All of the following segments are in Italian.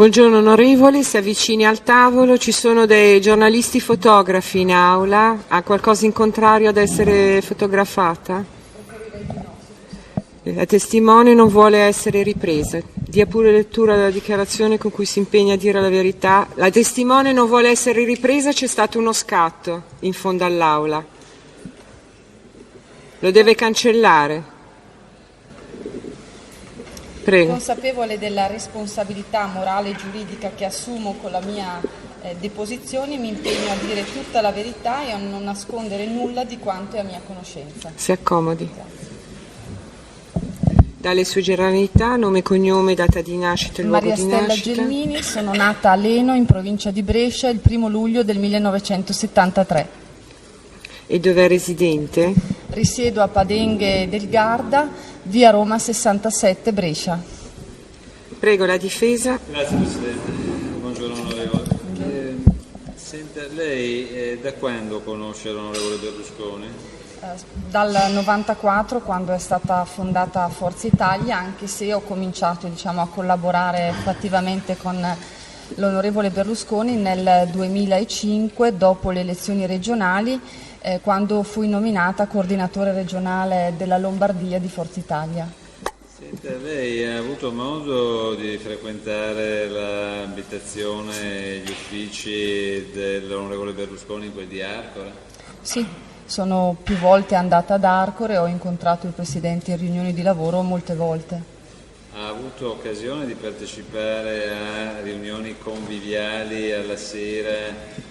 Buongiorno onorevoli, si avvicini al tavolo, ci sono dei giornalisti fotografi in aula, ha qualcosa in contrario ad essere fotografata? La testimone non vuole essere ripresa, dia pure lettura della dichiarazione con cui si impegna a dire la verità. La testimone non vuole essere ripresa, c'è stato uno scatto in fondo all'aula, lo deve cancellare. Prego. Consapevole della responsabilità morale e giuridica che assumo con la mia deposizione, mi impegno a dire tutta la verità e a non nascondere nulla di quanto è a mia conoscenza. Si accomodi. Dalle sue generalità, nome, cognome, data di nascita e luogo Maria di Stella nascita. Gelmini, sono nata a Leno, in provincia di Brescia, il 1 luglio del 1973. E dove è residente? Risiedo a Padenghe del Garda, via Roma 67, Brescia. Prego, la difesa. Grazie Presidente, buongiorno onorevole. Senta, lei da quando conosce l'onorevole Berlusconi? Dal 94, quando è stata fondata Forza Italia, anche se ho cominciato a collaborare fattivamente con l'onorevole Berlusconi nel 2005, dopo le elezioni regionali, quando fui nominata coordinatore regionale della Lombardia di Forza Italia. Senta, lei ha avuto modo di frequentare l'abitazione e gli uffici dell'onorevole Berlusconi in quel di Arcore? Sì, sono più volte andata ad Arcore, ho incontrato il Presidente in riunioni di lavoro molte volte. Ha avuto occasione di partecipare a riunioni conviviali alla sera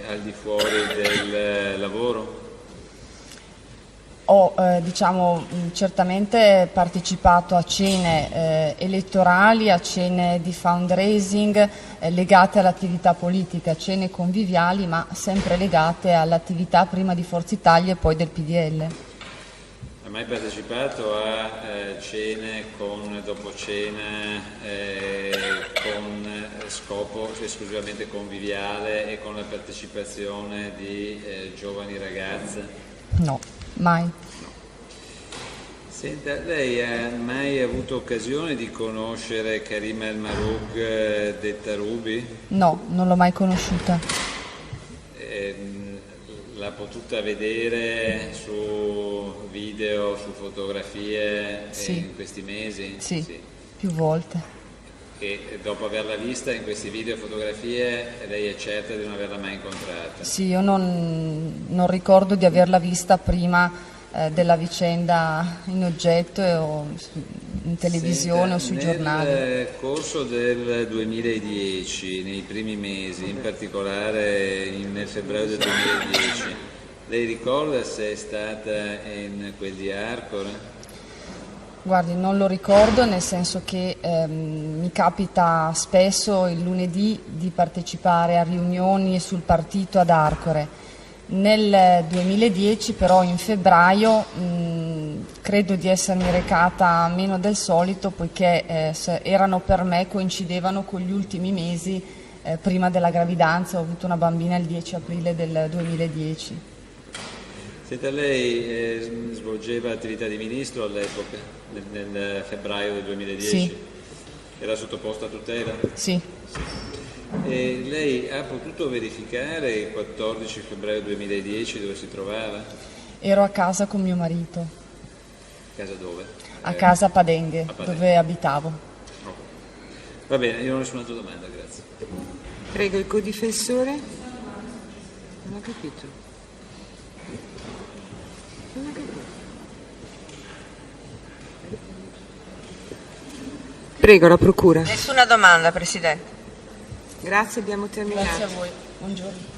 al di fuori del lavoro? Ho certamente partecipato a cene elettorali, a cene di fundraising legate all'attività politica, cene conviviali ma sempre legate all'attività prima di Forza Italia e poi del PDL. Ha mai partecipato a cene dopo cena con scopo esclusivamente conviviale e con la partecipazione di giovani ragazze? No, mai. Senta, lei ha mai avuto occasione di conoscere Karima El Mahrouk, detta Ruby? No, non l'ho mai conosciuta. L'ha potuta vedere su video, su fotografie Sì. in questi mesi? Sì, più volte. E dopo averla vista in questi video e fotografie lei è certa di non averla mai incontrata? Sì, io non ricordo di averla vista prima della vicenda in oggetto o in televisione. Senta, o sui giornali. Nel corso del 2010, nei primi mesi, in particolare nel febbraio del 2010, lei ricorda se è stata in quel di Arcore? Guardi, non lo ricordo, nel senso che mi capita spesso il lunedì di partecipare a riunioni sul partito ad Arcore. Nel 2010 però in febbraio credo di essermi recata meno del solito, poiché erano per me, coincidevano con gli ultimi mesi prima della gravidanza. Ho avuto una bambina il 10 aprile del 2010. Senta, lei svolgeva attività di ministro all'epoca, nel febbraio del 2010? Sì. Era sottoposta a tutela? Sì. E lei ha potuto verificare il 14 febbraio 2010 dove si trovava? Ero a casa con mio marito, Casa dove? a casa a Padenghe, a Padenghe, dove abitavo. No. Va bene, io non ho nessun'altra domanda, grazie. Prego, il codifensore. Non ho capito. Non ho capito. Prego, la procura. Nessuna domanda, Presidente. Grazie, abbiamo terminato. Grazie a voi, buongiorno.